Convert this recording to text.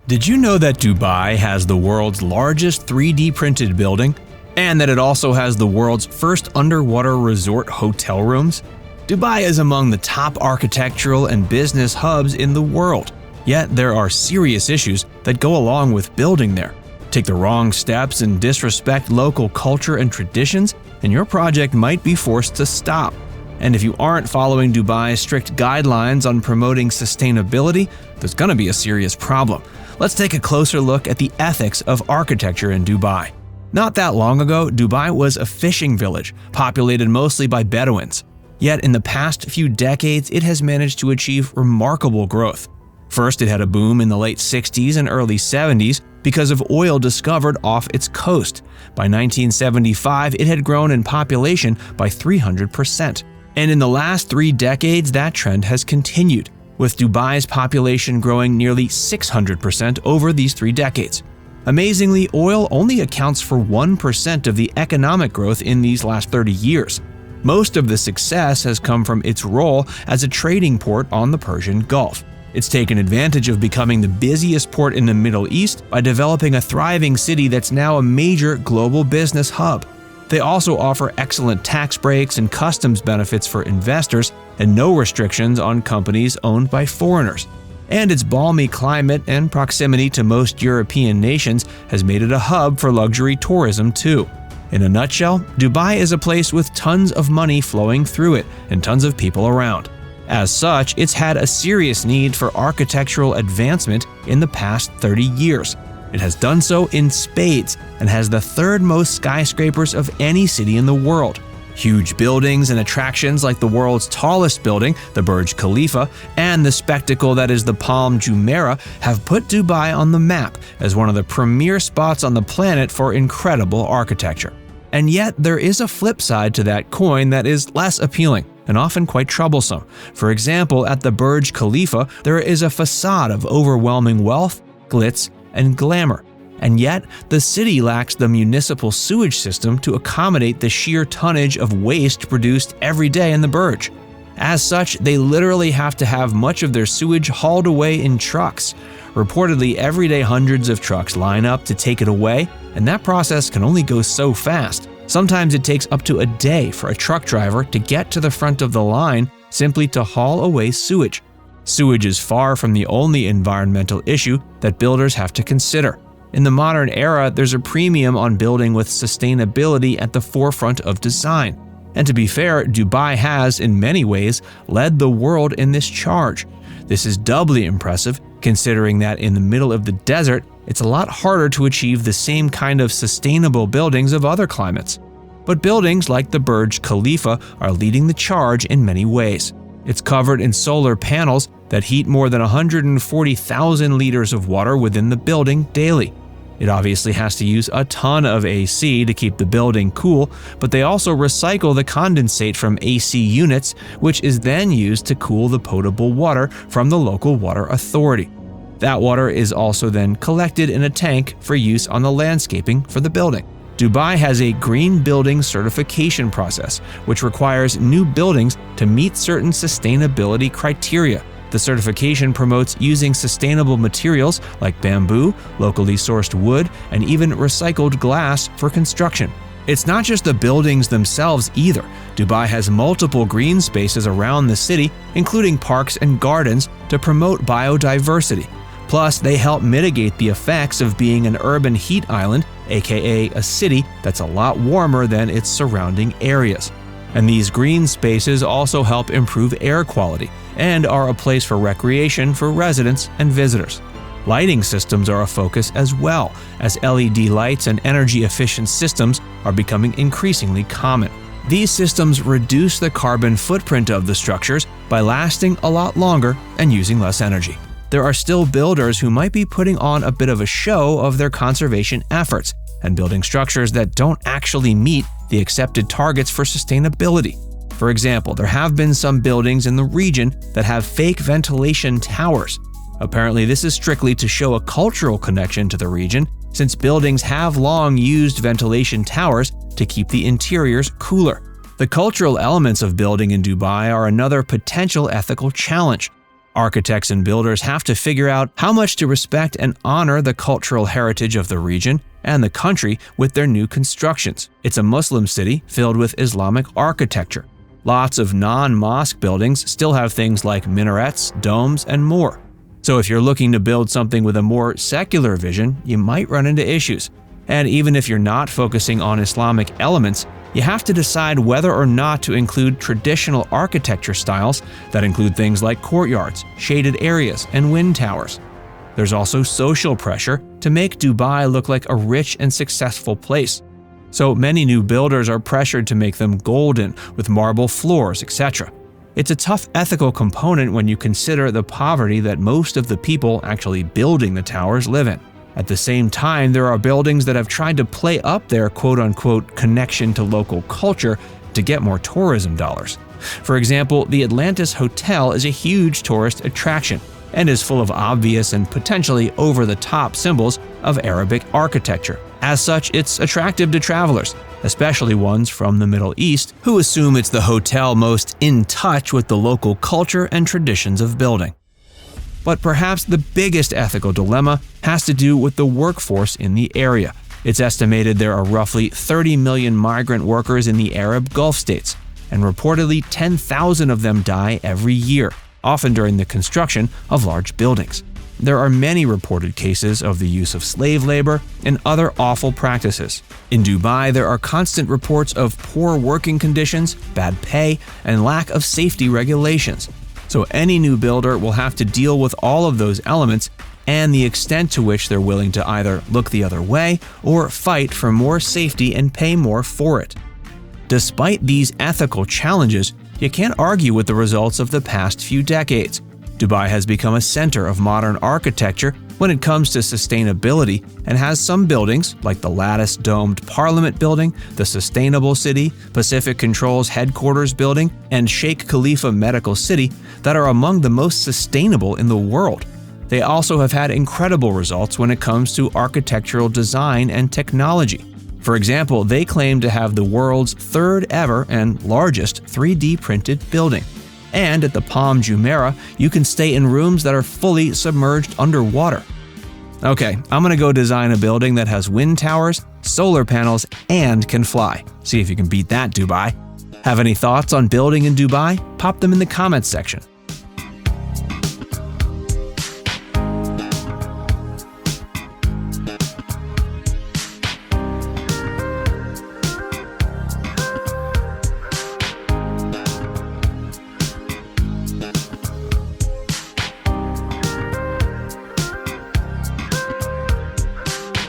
Did you know that Dubai has the world's largest 3D printed building? And that it also has the world's first underwater resort hotel rooms? Dubai is among the top architectural and business hubs in the world. Yet there are serious issues that go along with building there. Take the wrong steps and disrespect local culture and traditions, and your project might be forced to stop. And if you aren't following Dubai's strict guidelines on promoting sustainability, there's going to be a serious problem. Let's take a closer look at the ethics of architecture in Dubai. Not that long ago, Dubai was a fishing village, populated mostly by Bedouins. Yet in the past few decades, it has managed to achieve remarkable growth. First, it had a boom in the late 60s and early 70s because of oil discovered off its coast. By 1975, it had grown in population by 300%. And in the last 3 decades, that trend has continued, with Dubai's population growing nearly 600% over these 3 decades. Amazingly, oil only accounts for 1% of the economic growth in these last 30 years. Most of the success has come from its role as a trading port on the Persian Gulf. It's taken advantage of becoming the busiest port in the Middle East by developing a thriving city that's now a major global business hub. They also offer excellent tax breaks and customs benefits for investors and no restrictions on companies owned by foreigners. And its balmy climate and proximity to most European nations has made it a hub for luxury tourism too. In a nutshell, Dubai is a place with tons of money flowing through it and tons of people around. As such, it's had a serious need for architectural advancement in the past 30 years. It has done so in spades and has the third most skyscrapers of any city in the world. Huge buildings and attractions like the world's tallest building, the Burj Khalifa, and the spectacle that is the Palm Jumeirah have put Dubai on the map as one of the premier spots on the planet for incredible architecture. And yet, there is a flip side to that coin that is less appealing and often quite troublesome. For example, at the Burj Khalifa, there is a facade of overwhelming wealth, glitz, and glamour. And yet, the city lacks the municipal sewage system to accommodate the sheer tonnage of waste produced every day in the Burj. As such, they literally have to have much of their sewage hauled away in trucks. Reportedly, every day hundreds of trucks line up to take it away, and that process can only go so fast. Sometimes it takes up to a day for a truck driver to get to the front of the line simply to haul away sewage. Sewage is far from the only environmental issue that builders have to consider. In the modern era, there's a premium on building with sustainability at the forefront of design. And to be fair, Dubai has, in many ways, led the world in this charge. This is doubly impressive, considering that in the middle of the desert, it's a lot harder to achieve the same kind of sustainable buildings of other climates. But buildings like the Burj Khalifa are leading the charge in many ways. It's covered in solar panels that heat more than 140,000 liters of water within the building daily. It obviously has to use a ton of AC to keep the building cool, but they also recycle the condensate from AC units, which is then used to cool the potable water from the local water authority. That water is also then collected in a tank for use on the landscaping for the building. Dubai has a green building certification process, which requires new buildings to meet certain sustainability criteria. The certification promotes using sustainable materials like bamboo, locally sourced wood, and even recycled glass for construction. It's not just the buildings themselves either. Dubai has multiple green spaces around the city, including parks and gardens, to promote biodiversity. Plus, they help mitigate the effects of being an urban heat island, aka a city that's a lot warmer than its surrounding areas. And these green spaces also help improve air quality and are a place for recreation for residents and visitors. Lighting systems are a focus as well, as LED lights and energy-efficient systems are becoming increasingly common. These systems reduce the carbon footprint of the structures by lasting a lot longer and using less energy. There are still builders who might be putting on a bit of a show of their conservation efforts and building structures that don't actually meet the accepted targets for sustainability. For example, there have been some buildings in the region that have fake ventilation towers. Apparently, this is strictly to show a cultural connection to the region, since buildings have long used ventilation towers to keep the interiors cooler. The cultural elements of building in Dubai are another potential ethical challenge. Architects and builders have to figure out how much to respect and honor the cultural heritage of the region and the country with their new constructions. It's a Muslim city filled with Islamic architecture. Lots of non-mosque buildings still have things like minarets, domes, and more. So if you're looking to build something with a more secular vision, you might run into issues. And even if you're not focusing on Islamic elements, you have to decide whether or not to include traditional architecture styles that include things like courtyards, shaded areas, and wind towers. There's also social pressure to make Dubai look like a rich and successful place. So many new builders are pressured to make them golden, with marble floors, etc. It's a tough ethical component when you consider the poverty that most of the people actually building the towers live in. At the same time, there are buildings that have tried to play up their quote-unquote connection to local culture to get more tourism dollars. For example, the Atlantis Hotel is a huge tourist attraction and is full of obvious and potentially over-the-top symbols of Arabic architecture. As such, it's attractive to travelers, especially ones from the Middle East, who assume it's the hotel most in touch with the local culture and traditions of building. But perhaps the biggest ethical dilemma has to do with the workforce in the area. It's estimated there are roughly 30 million migrant workers in the Arab Gulf states, and reportedly 10,000 of them die every year, often during the construction of large buildings. There are many reported cases of the use of slave labor and other awful practices. In Dubai, there are constant reports of poor working conditions, bad pay, and lack of safety regulations. So any new builder will have to deal with all of those elements and the extent to which they're willing to either look the other way or fight for more safety and pay more for it. Despite these ethical challenges, you can't argue with the results of the past few decades. Dubai has become a center of modern architecture when it comes to sustainability and has some buildings, like the lattice-domed Parliament Building, the Sustainable City, Pacific Control's headquarters building, and Sheikh Khalifa Medical City, that are among the most sustainable in the world. They also have had incredible results when it comes to architectural design and technology. For example, they claim to have the world's third ever and largest 3D printed building. And at the Palm Jumeirah, you can stay in rooms that are fully submerged underwater. Okay, I'm gonna go design a building that has wind towers, solar panels, and can fly. See if you can beat that, Dubai. Have any thoughts on building in Dubai? Pop them in the comments section.